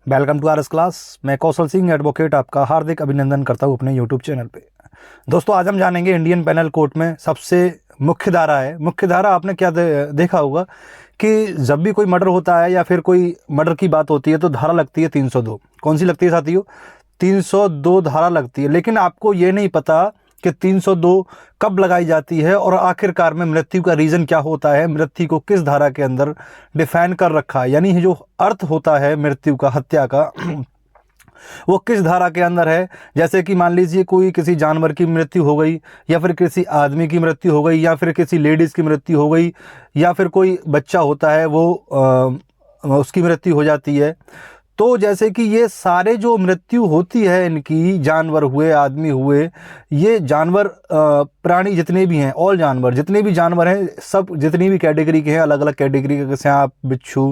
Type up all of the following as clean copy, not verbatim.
Welcome to RS class. मैं कौशल Singh advocate आपका हार्दिक अभिनंदन करता हूँ अपने यूट्यूब चैनल पे। दोस्तों, आज हम जानेंगे इंडियन पेनल कोड में सबसे मुख्य धारा है। मुख्य धारा आपने क्या देखा होगा कि जब भी कोई मर्डर होता है या फिर कोई मर्डर की बात होती है तो धारा लगती है 302। कौन सी लगती है साथियों? 302 धारा लगती है। लेकिन आपको ये नहीं पता कि 302 कब लगाई जाती है और आखिरकार में मृत्यु का रीज़न क्या होता है, मृत्यु को किस धारा के अंदर डिफाइन कर रखा है, यानी जो अर्थ होता है मृत्यु का, हत्या का वो किस धारा के अंदर है। जैसे कि मान लीजिए कोई किसी जानवर की मृत्यु हो गई, या फिर किसी आदमी की मृत्यु हो गई, या फिर किसी लेडीज़ की मृत्यु हो गई, या फिर कोई बच्चा होता है वो उसकी मृत्यु हो जाती है। तो जैसे कि ये सारे जो मृत्यु होती है इनकी, जानवर हुए, आदमी हुए, ये जानवर प्राणी जितने भी हैं, ऑल जानवर जितने भी जानवर हैं, सब जितनी भी कैटेगरी के हैं, अलग अलग कैटेगरी के, सांप, बिच्छू,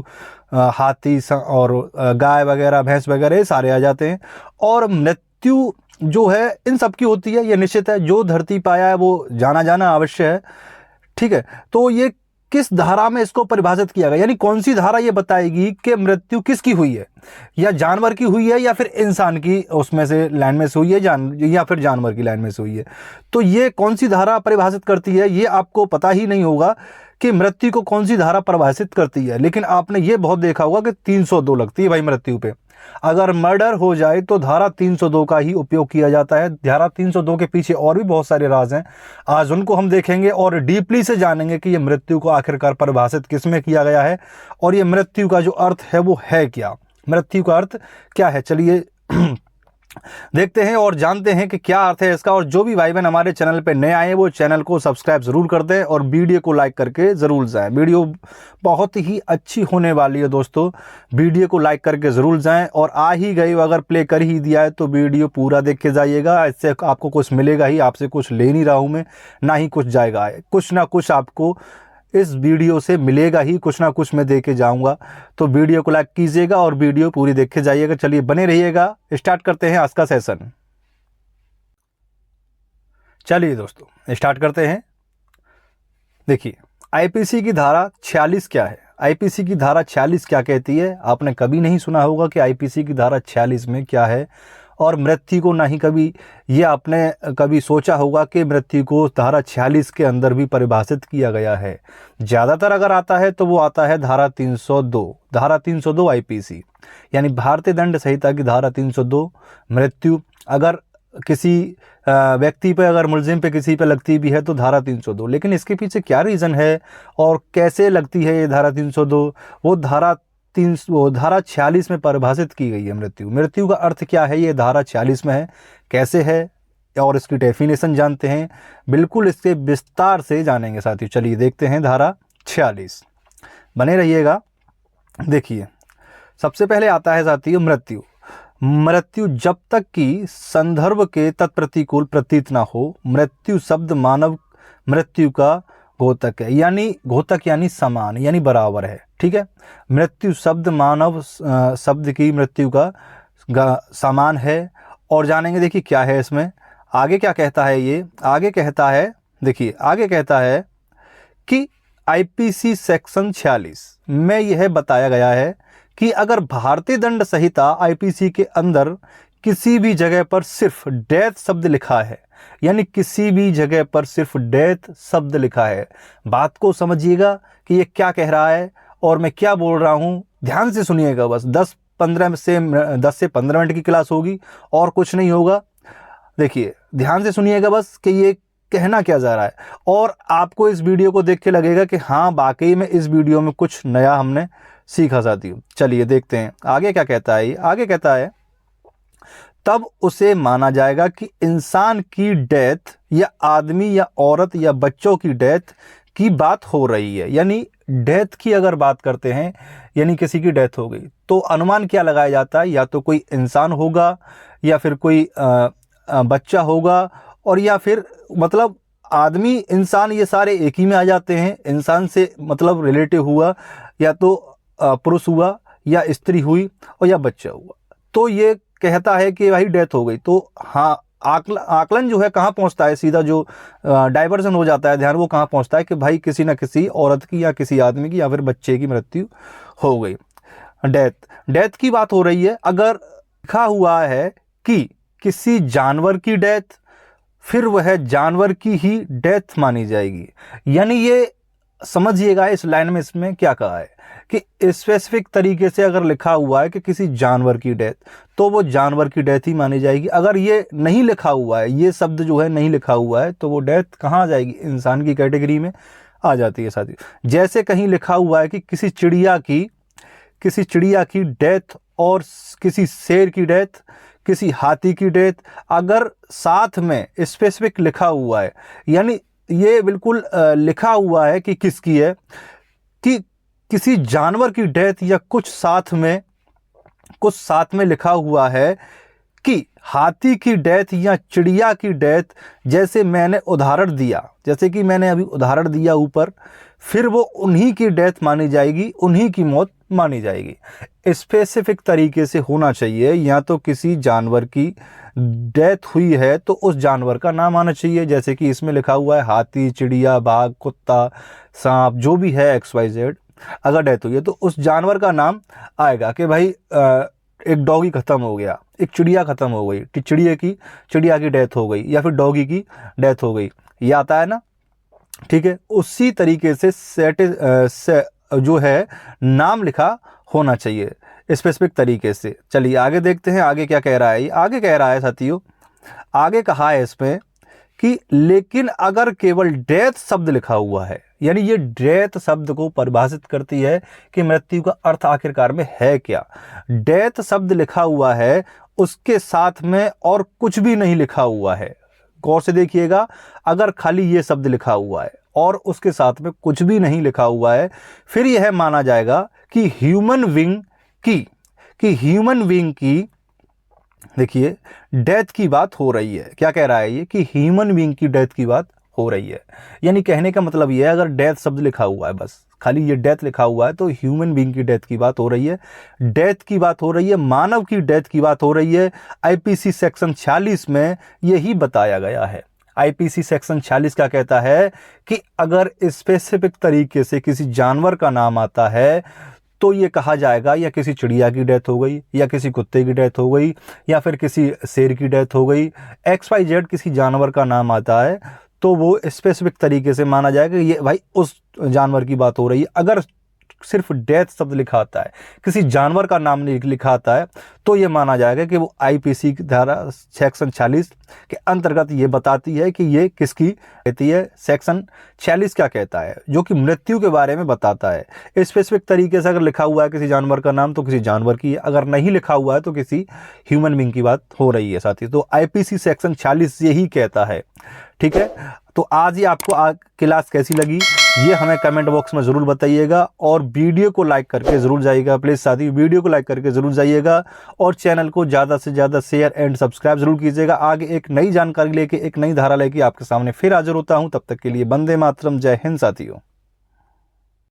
हाथी और गाय वगैरह, भैंस वगैरह, ये सारे आ जाते हैं। और मृत्यु जो है इन सब की होती है, ये निश्चित है। जो धरती पाया है वो जाना जाना अवश्य है, ठीक है। तो ये किस धारा में इसको परिभाषित किया गया, यानी कौन सी धारा ये बताएगी कि मृत्यु किसकी हुई है, या जानवर की हुई है या फिर इंसान की उसमें से लाइन में से हुई है, या फिर जानवर की लाइन में से हुई है। तो ये कौन सी धारा परिभाषित करती है ये आपको पता ही नहीं होगा कि मृत्यु को कौन सी धारा परिभाषित करती है। लेकिन आपने ये बहुत देखा होगा कि 302 लगती है भाई मृत्यु पे। अगर मर्डर हो जाए तो धारा 302 का ही उपयोग किया जाता है। धारा 302 के पीछे और भी बहुत सारे राज हैं, आज उनको हम देखेंगे और डीपली से जानेंगे कि ये मृत्यु को आखिरकार परिभाषित किस में किया गया है और ये मृत्यु का जो अर्थ है वो है क्या, मृत्यु का अर्थ क्या है। चलिए देखते हैं और जानते हैं कि क्या अर्थ है इसका। और जो भी भाई बहन हमारे चैनल पे नए आए हैं वो चैनल को सब्सक्राइब जरूर कर दें और वीडियो को लाइक करके ज़रूर जाएं। वीडियो बहुत ही अच्छी होने वाली है दोस्तों, वीडियो को लाइक करके ज़रूर जाएं। और आ ही गई, अगर प्ले कर ही दिया है तो वीडियो पूरा देख के जाइएगा, इससे आपको कुछ मिलेगा ही। आपसे कुछ ले नहीं रहा हूँ मैं, ना ही कुछ जाएगा, कुछ ना कुछ आपको इस वीडियो से मिलेगा ही, कुछ ना कुछ मैं दे के जाऊँगा। तो वीडियो को लाइक कीजिएगा और वीडियो पूरी देख के जाइएगा। चलिए बने रहिएगा, स्टार्ट करते हैं आज का सेशन। चलिए दोस्तों स्टार्ट करते हैं। देखिए आईपीसी की धारा 46 क्या है, आईपीसी की धारा 46 क्या कहती है। आपने कभी नहीं सुना होगा कि आईपीसी की धारा 46 में क्या है, और मृत्यु को ना ही कभी ये आपने कभी सोचा होगा कि मृत्यु को धारा 46 के अंदर भी परिभाषित किया गया है। ज़्यादातर अगर आता है तो वो आता है धारा 302, धारा 302 आईपीसी, यानी भारतीय दंड संहिता की धारा 302। मृत्यु अगर किसी व्यक्ति पे, अगर मुलजिम पे, किसी पे लगती भी है तो धारा 302। लेकिन इसके पीछे क्या रीज़न है और कैसे लगती है ये धारा 302, वो धारा 46 में परिभाषित की गई है। मृत्यु का अर्थ क्या है ये धारा 46 में है, कैसे है और इसकी डेफिनेशन जानते हैं, बिल्कुल इसके विस्तार से जानेंगे साथियों। चलिए देखते हैं धारा 46, बने रहिएगा। देखिए सबसे पहले आता है साथियों मृत्यु। मृत्यु जब तक कि संदर्भ के तत्प्रतिकूल प्रतीत ना हो। मृत्यु शब्द मानव मृत्यु का घोतक है, यानी घोतक यानी समान, यानी बराबर है, ठीक है। मृत्यु शब्द मानव शब्द की मृत्यु का समान है। और जानेंगे देखिए क्या है इसमें, आगे क्या कहता है ये। आगे कहता है, देखिए आगे कहता है कि आईपीसी सेक्शन 46 में यह बताया गया है कि अगर भारतीय दंड संहिता आईपीसी के अंदर किसी भी जगह पर सिर्फ डेथ शब्द लिखा है, यानी किसी भी जगह पर सिर्फ डेथ शब्द लिखा है, बात को समझिएगा कि ये क्या कह रहा है और मैं क्या बोल रहा हूँ, ध्यान से सुनिएगा। बस 10 से 15 मिनट की क्लास होगी और कुछ नहीं होगा। देखिए ध्यान से सुनिएगा बस कि ये कहना क्या जा रहा है, और आपको इस वीडियो को देख के लगेगा कि हाँ वाकई में इस वीडियो में कुछ नया हमने सीखा साथियों। चलिए देखते हैं आगे क्या कहता है। आगे कहता है तब उसे माना जाएगा कि इंसान की डेथ या आदमी या औरत या बच्चों की डेथ की बात हो रही है। यानी डेथ की अगर बात करते हैं, यानी किसी की डेथ हो गई, तो अनुमान क्या लगाया जाता है, या तो कोई इंसान होगा या फिर कोई बच्चा होगा, और या फिर मतलब आदमी, इंसान, ये सारे एक ही में आ जाते हैं। इंसान से मतलब रिलेटिव हुआ, या तो पुरुष हुआ, या स्त्री हुई, और या बच्चा हुआ। तो ये कहता है कि भाई डेथ हो गई, तो हाँ आकलन जो है कहाँ पहुँचता है, सीधा जो डाइवर्जन हो जाता है ध्यान, वो कहाँ पहुँचता है कि भाई किसी न किसी औरत की या किसी आदमी की या फिर बच्चे की मृत्यु हो गई। डेथ, डेथ की बात हो रही है। अगर लिखा हुआ है कि किसी जानवर की डेथ, फिर वह जानवर की ही डेथ मानी जाएगी। यानी ये समझिएगा इस लाइन में इसमें क्या कहा है कि स्पेसिफिक तरीके से अगर लिखा हुआ है कि किसी जानवर की डेथ, तो वो जानवर की डेथ ही मानी जाएगी। अगर ये नहीं लिखा हुआ है, ये शब्द जो है नहीं लिखा हुआ है, तो वो डेथ कहाँ आ जाएगी, इंसान की कैटेगरी में आ जाती है साथियों। जैसे कहीं लिखा हुआ है कि किसी चिड़िया की डेथ और किसी शेर की डेथ, किसी हाथी की डेथ, अगर साथ में स्पेसिफिक लिखा हुआ है, यानी ये बिल्कुल लिखा हुआ है कि किसकी है, कि किसी जानवर की डेथ, या कुछ साथ में लिखा हुआ है कि हाथी की डेथ या चिड़िया की डेथ, जैसे मैंने उदाहरण दिया, जैसे कि मैंने अभी उदाहरण दिया ऊपर, फिर वो उन्हीं की डेथ मानी जाएगी, उन्हीं की मौत मानी जाएगी। स्पेसिफिक तरीके से होना चाहिए। या तो किसी जानवर की डेथ हुई है तो उस जानवर का नाम आना चाहिए, जैसे कि इसमें लिखा हुआ है हाथी, चिड़िया, बाघ, कुत्ता, सांप, जो भी है XYZ, अगर डेथ हुई है तो उस जानवर का नाम आएगा कि भाई एक डॉगी खत्म हो गया, एक चिड़िया खत्म हो गई, चिड़िया की डेथ हो गई, या फिर डॉगी की डेथ हो गई, ये आता है ना। ठीक है, उसी तरीके से जो है नाम लिखा होना चाहिए स्पेसिफिक तरीके से। चलिए आगे देखते हैं आगे क्या कह रहा है। आगे कह रहा है साथियों, आगे कहा है इसमें कि लेकिन अगर केवल डेथ शब्द लिखा हुआ है, यानी ये डेथ शब्द को परिभाषित करती है कि मृत्यु का अर्थ आखिरकार में है क्या। डेथ शब्द लिखा हुआ है, उसके साथ में और कुछ भी नहीं लिखा हुआ है, गौर से देखिएगा, अगर खाली ये शब्द लिखा हुआ है और उसके साथ में कुछ भी नहीं लिखा हुआ है, फिर यह माना जाएगा कि ह्यूमन बीइंग की देखिए डेथ की बात हो रही है। क्या कह रहा है ये, कि ह्यूमन बीइंग की डेथ की बात हो रही है। यानी कहने का मतलब ये है, अगर डेथ शब्द लिखा हुआ है, बस खाली ये डेथ लिखा हुआ है, तो ह्यूमन बीइंग की डेथ की बात हो रही है, डेथ की बात हो रही है, मानव की डेथ की बात हो रही है। आईपीसी सेक्शन 46 में यही बताया गया है। आईपीसी सेक्शन 46 क्या कहता है कि अगर स्पेसिफिक तरीके से किसी जानवर का नाम आता है तो ये कहा जाएगा, या किसी चिड़िया की डेथ हो गई, या किसी कुत्ते की डेथ हो गई, या फिर किसी शेर की डेथ हो गई, XYZ किसी जानवर का नाम आता है तो वो स्पेसिफिक तरीके से माना जाएगा कि ये भाई उस जानवर की बात हो रही है। अगर सिर्फ डेथ शब्द लिखा आता है, किसी जानवर का नाम नहीं लिखा आता है, तो ये माना जाएगा कि वो आईपीसी की धारा सेक्शन 46 के अंतर्गत ये बताती है कि ये किसकी कहती है। सेक्शन 46 क्या कहता है, जो कि मृत्यु के बारे में बताता है। स्पेसिफिक तरीके से अगर लिखा हुआ है किसी जानवर का नाम तो किसी जानवर की है, अगर नहीं लिखा हुआ है तो किसी ह्यूमन बीइंग की बात हो रही है साथी। तो आईपीसी सेक्शन 46 यही कहता है। ठीक है, तो आज ही आपको क्लास कैसी लगी ये हमें कमेंट बॉक्स में ज़रूर बताइएगा, और वीडियो को लाइक करके ज़रूर जाइएगा। प्लीज़ साथी वीडियो को लाइक करके ज़रूर जाइएगा, और चैनल को ज़्यादा से ज़्यादा शेयर एंड सब्सक्राइब ज़रूर कीजिएगा। आगे एक नई जानकारी लेके, एक नई धारा लेके आपके सामने फिर हाजिर होता हूँ। तब तक के लिए वंदे मातरम, जय हिंद साथियों।